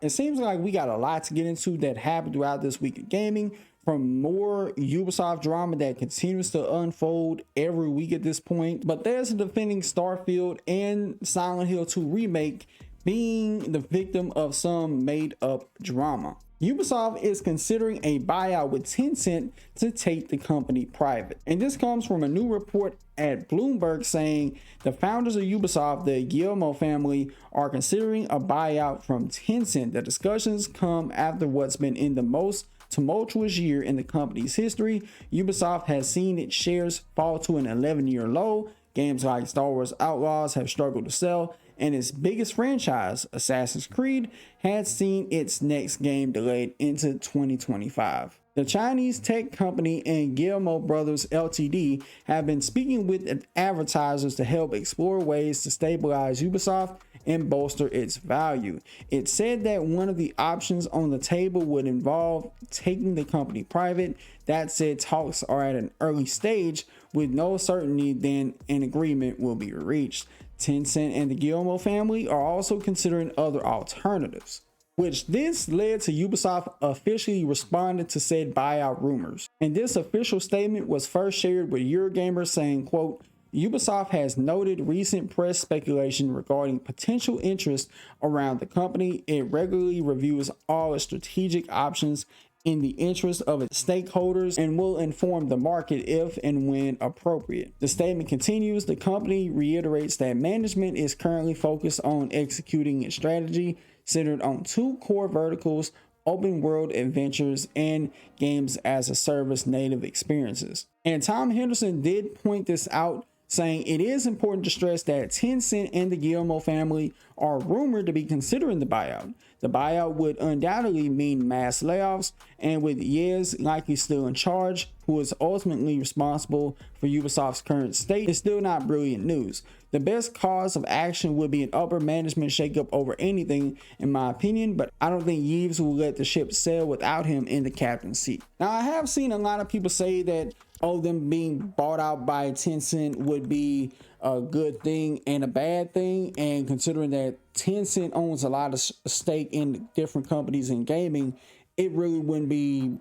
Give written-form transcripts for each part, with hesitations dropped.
It seems like we got a lot to get into that happened throughout this week of gaming, from more Ubisoft drama that continues to unfold every week at this point. But there's a defending Starfield and Silent Hill 2 remake being the victim of some made up drama. Ubisoft is considering a buyout with Tencent to take the company private. And this comes from a new report at Bloomberg saying the founders of Ubisoft, the Guillemot family, are considering a buyout from Tencent. The discussions come after what's been in the most tumultuous year in the company's history. Ubisoft has seen its shares fall to an 11-year low. Games like Star Wars Outlaws have struggled to sell, and its biggest franchise, Assassin's Creed, has seen its next game delayed into 2025. The Chinese tech company and Guillemot Brothers Ltd have been speaking with advertisers to help explore ways to stabilize Ubisoft and bolster its value. It said that one of the options on the table would involve taking the company private. That said, talks are at an early stage with no certainty then an agreement will be reached. Tencent and the Guillemot family are also considering other alternatives, which this led to Ubisoft officially responding to said buyout rumors. And this official statement was first shared with Eurogamer saying, quote, Ubisoft has noted recent press speculation regarding potential interest around the company. It regularly reviews all its strategic options in the interest of its stakeholders and will inform the market if and when appropriate. The statement continues, the company reiterates that management is currently focused on executing its strategy centered on two core verticals: open world adventures and games as a service native experiences. And Tom Henderson did point this out, saying it is important to stress that Tencent and the Guillemot family are rumored to be considering the buyout. The buyout would undoubtedly mean mass layoffs, and with Yez likely still in charge, who is ultimately responsible for Ubisoft's current state, is still not brilliant news. The best cause of action would be an upper management shakeup over anything, in my opinion, but I don't think Yves will let the ship sail without him in the captain's seat. Now, I have seen a lot of people say that, oh, them being bought out by Tencent would be a good thing and a bad thing, and considering that Tencent owns a lot of stake in different companies in gaming, it really wouldn't be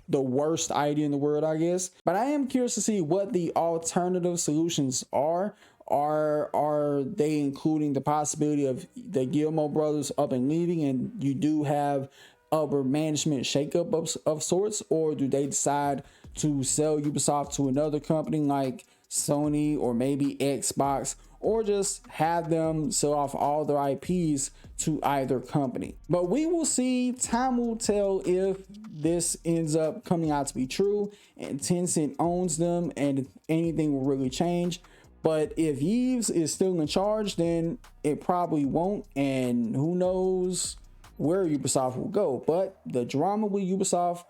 the worst idea in the world, I guess. But I am curious to see what the alternative solutions are. Are they including the possibility of the Guillemot brothers up and leaving, and you do have upper management shakeup of sorts, or do they decide to sell Ubisoft to another company like Sony or maybe Xbox, or just have them sell off all their IPs to either company? But we will see. Time will tell if this ends up coming out to be true and Tencent owns them and if anything will really change. But if Yves is still in charge, then it probably won't, and who knows where Ubisoft will go. But the drama with Ubisoft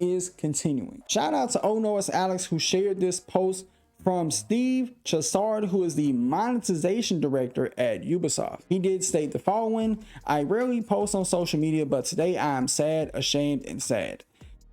is continuing. Shout out to Oh No It's Alex, who shared this post from Steve Chassard, who is the monetization director at Ubisoft. He did state the following: I rarely post on social media, but today I am sad, ashamed, and sad.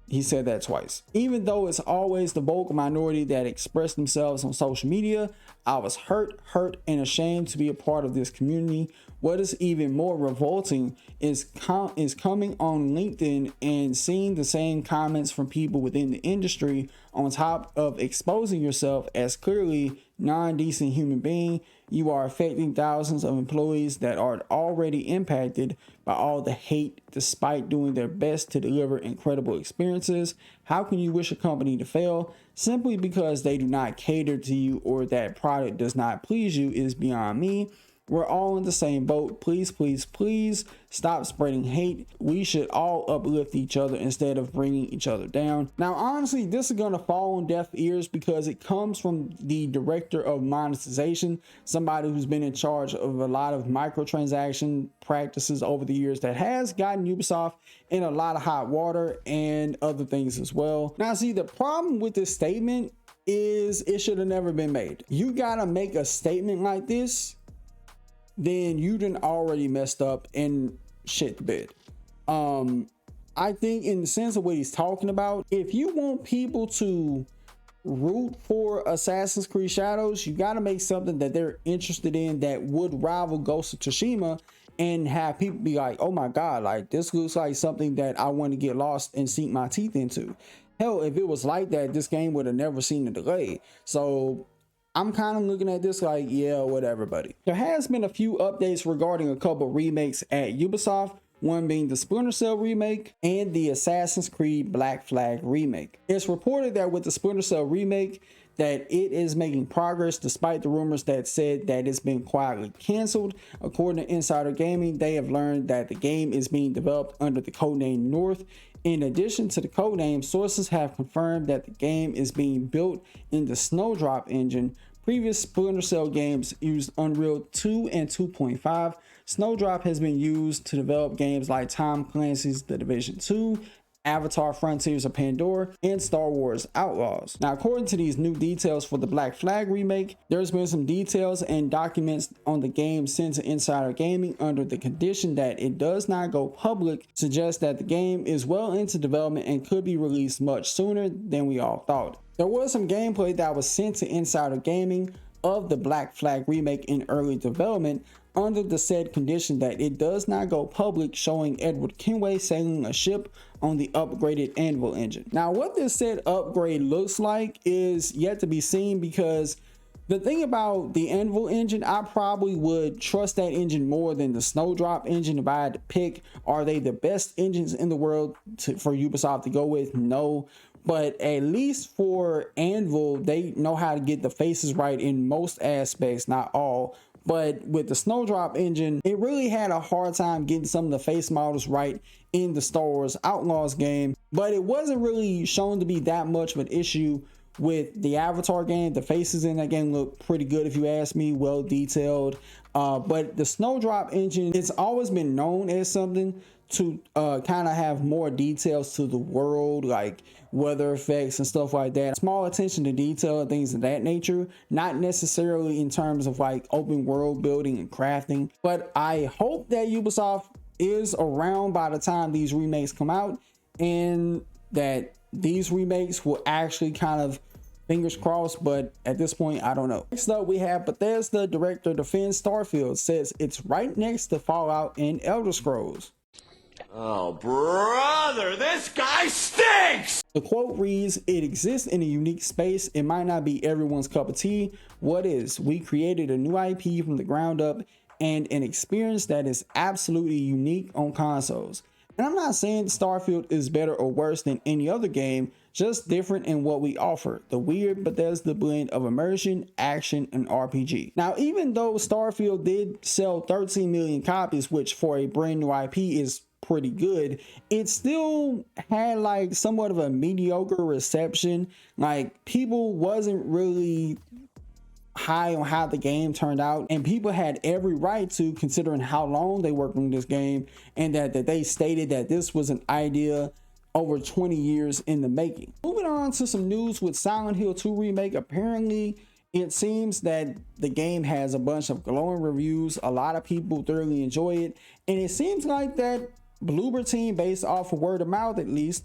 He said that twice. Even though it's always the vocal minority that express themselves on social media, I was hurt, and ashamed to be a part of this community. What is even more revolting is coming on LinkedIn and seeing the same comments from people within the industry on top of exposing yourself as clearly non-decent human being. You are affecting thousands of employees that are already impacted by all the hate despite doing their best to deliver incredible experiences. How can you wish a company to fail simply because they do not cater to you or that product does not please you is beyond me. We're all in the same boat. Please, please, please stop spreading hate. We should all uplift each other instead of bringing each other down. Now, honestly, this is going to fall on deaf ears because it comes from the director of monetization, somebody who's been in charge of a lot of microtransaction practices over the years that has gotten Ubisoft in a lot of hot water and other things as well. Now, see, the problem with this statement is it should have never been made. You got to make a statement like this, then you done already messed up and shit the bed. I think in the sense of what he's talking about, if you want people to root for Assassin's Creed Shadows, you got to make something that they're interested in that would rival Ghost of Tsushima and have people be like, oh my god, like this looks like something that I want to get lost and sink my teeth into. Hell, if it was like that, this game would have never seen a delay. So I'm kind of looking at this like, yeah, whatever, buddy. There has been a few updates regarding a couple remakes at Ubisoft, one being the Splinter Cell remake and the Assassin's Creed Black Flag remake. It's reported that with the Splinter Cell remake, that it is making progress despite the rumors that said that it's been quietly canceled. According to Insider Gaming, they have learned that the game is being developed under the codename North. In addition to the codename, sources have confirmed that the game is being built in the Snowdrop engine. Previous Splinter Cell games used Unreal 2 and 2.5. Snowdrop has been used to develop games like Tom Clancy's The Division 2, Avatar Frontiers of Pandora, and Star Wars Outlaws. Now, according to these new details for the Black Flag remake, there's been some details and documents on the game sent to Insider Gaming under the condition that it does not go public, suggests that the game is well into development and could be released much sooner than we all thought. There was some gameplay that was sent to Insider Gaming of the Black Flag remake in early development, under the said condition that it does not go public, showing Edward Kenway sailing a ship on the upgraded Anvil engine. Now, what this said upgrade looks like is yet to be seen, because the thing about the Anvil engine, I probably would trust that engine more than the Snowdrop engine if I had to pick. Are they the best engines in the world for Ubisoft to go with? No. But at least for Anvil, they know how to get the faces right in most aspects, not all. But with the Snowdrop engine, it really had a hard time getting some of the face models right in the Star Wars Outlaws game. But it wasn't really shown to be that much of an issue with the Avatar game. The faces in that game look pretty good, if you ask me, well detailed. But the Snowdrop engine, it's always been known as something to kind of have more details to the world, like weather effects and stuff like that. Small attention to detail and things of that nature, not necessarily in terms of like open world building and crafting. But I hope that Ubisoft is around by the time these remakes come out, and that these remakes will actually kind of, fingers crossed, but at this point, I don't know. Next up, we have Bethesda director defends Starfield, says it's right next to Fallout and Elder Scrolls. Oh, brother, this guy stinks! The quote reads, "It exists in a unique space. It might not be everyone's cup of tea. What is? We created a new IP from the ground up and an experience that is absolutely unique on consoles." And I'm not saying Starfield is better or worse than any other game, just different in what we offer. The weird Bethesda blend of immersion, action, and RPG. Now, even though Starfield did sell 13 million copies, which for a brand new IP is pretty good, it still had like somewhat of a mediocre reception. Like, people wasn't really high on how the game turned out, and people had every right to, considering how long they worked on this game, and that they stated that this was an idea over 20 years in the making. Moving on to some news with Silent Hill 2 Remake. Apparently, it seems that the game has a bunch of glowing reviews. A lot of people thoroughly enjoy it, and it seems like that Bloober team, based off of word of mouth at least,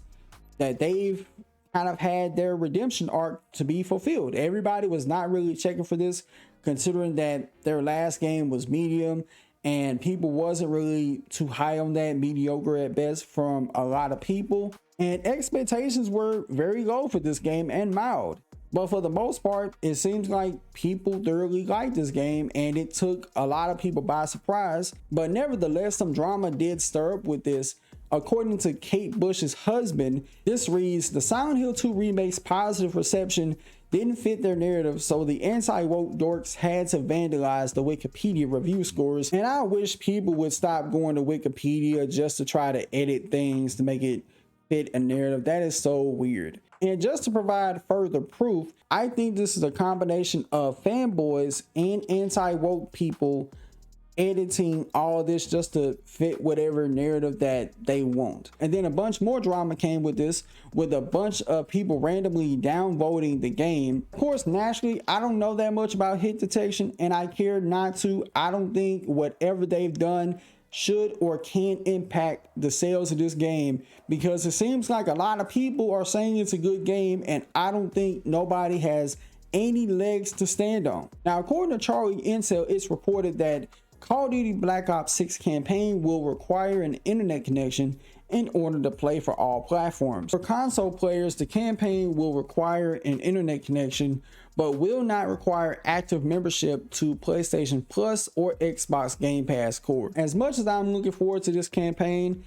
that they've kind of had their redemption arc to be fulfilled. Everybody was not really checking for this, considering that their last game was medium and people wasn't really too high on that, mediocre at best from a lot of people, and expectations were very low for this game and mild. But for the most part, it seems like people thoroughly liked this game, and it took a lot of people by surprise. But nevertheless, some drama did stir up with this. According to Kate Bush's husband, this reads, "The Silent Hill 2 Remake's positive reception didn't fit their narrative, so the anti-woke dorks had to vandalize the Wikipedia review scores. And I wish people would stop going to Wikipedia just to try to edit things to make it fit a narrative. That is so weird." And just to provide further proof, I think this is a combination of fanboys and anti-woke people editing all this just to fit whatever narrative that they want. And then a bunch more drama came with this, with a bunch of people randomly downvoting the game. Of course, naturally, I don't know that much about hit detection, and I care not to. I don't think whatever they've done should or can impact the sales of this game, because it seems like a lot of people are saying it's a good game, and I don't think nobody has any legs to stand on. Now, according to Charlie Intel, it's reported that Call of Duty Black Ops 6 campaign will require an internet connection in order to play for all platforms. For console players, the campaign will require an internet connection, but will not require active membership to PlayStation Plus or Xbox Game Pass Core. As much as I'm looking forward to this campaign,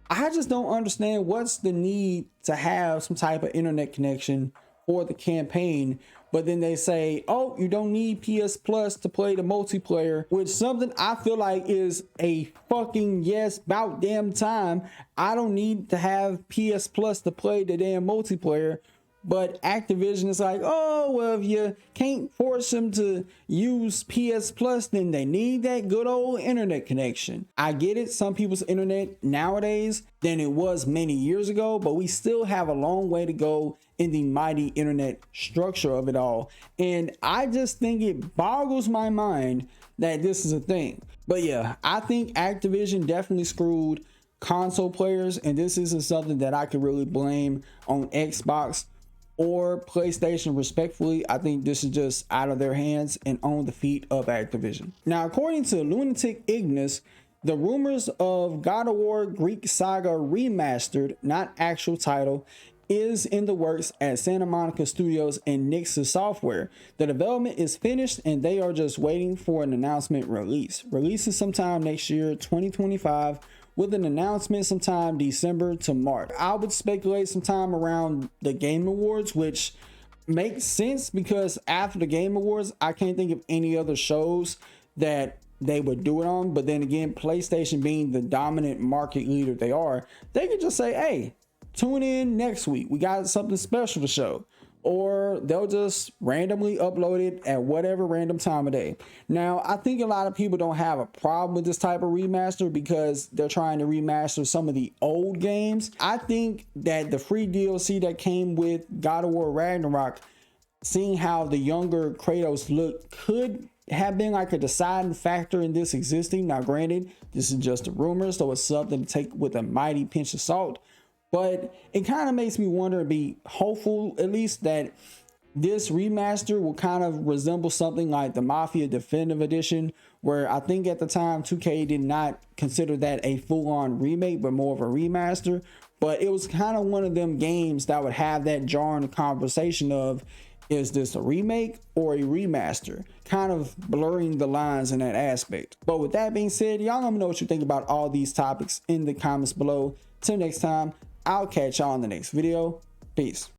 I just don't understand what's the need to have some type of internet connection for the campaign, but then they say, oh, you don't need PS Plus to play the multiplayer, which something I feel like is a fucking yes about damn time. I don't need to have PS Plus to play the damn multiplayer. But Activision is like, oh, well, if you can't force them to use PS Plus, then they need that good old internet connection. I get it. Some people's internet nowadays than it was many years ago, but we still have a long way to go in the mighty internet structure of it all. And I just think it boggles my mind that this is a thing. But yeah, I think Activision definitely screwed console players, and this isn't something that I could really blame on Xbox or PlayStation respectfully. I think this is just out of their hands and on the feet of Activision. Now, according to Lunatic Ignis, the rumors of God of War Greek Saga Remastered, not actual title, is in the works at Santa Monica Studios and Nix's Software. The development is finished and they are just waiting for an announcement release. Releases sometime next year, 2025, with an announcement sometime December to March. I would speculate sometime around the Game Awards, which makes sense because after the Game Awards, I can't think of any other shows that they would do it on. But then again, PlayStation being the dominant market leader they are, they could just say, hey, tune in next week. We got something special to show. Or they'll just randomly upload it at whatever random time of day. Now, I think a lot of people don't have a problem with this type of remaster because they're trying to remaster some of the old games. I think that the free DLC that came with God of War Ragnarok, seeing how the younger Kratos looked, could have been like a deciding factor in this existing. Now, granted, this is just a rumor, so it's something to take with a mighty pinch of salt. But it kind of makes me wonder and be hopeful, at least, that this remaster will kind of resemble something like the Mafia Definitive Edition, where I think at the time 2K did not consider that a full-on remake, but more of a remaster. But it was kind of one of them games that would have that jarring conversation of, is this a remake or a remaster? Kind of blurring the lines in that aspect. But with that being said, y'all let me know what you think about all these topics in the comments below. Till next time, I'll catch y'all in the next video. Peace.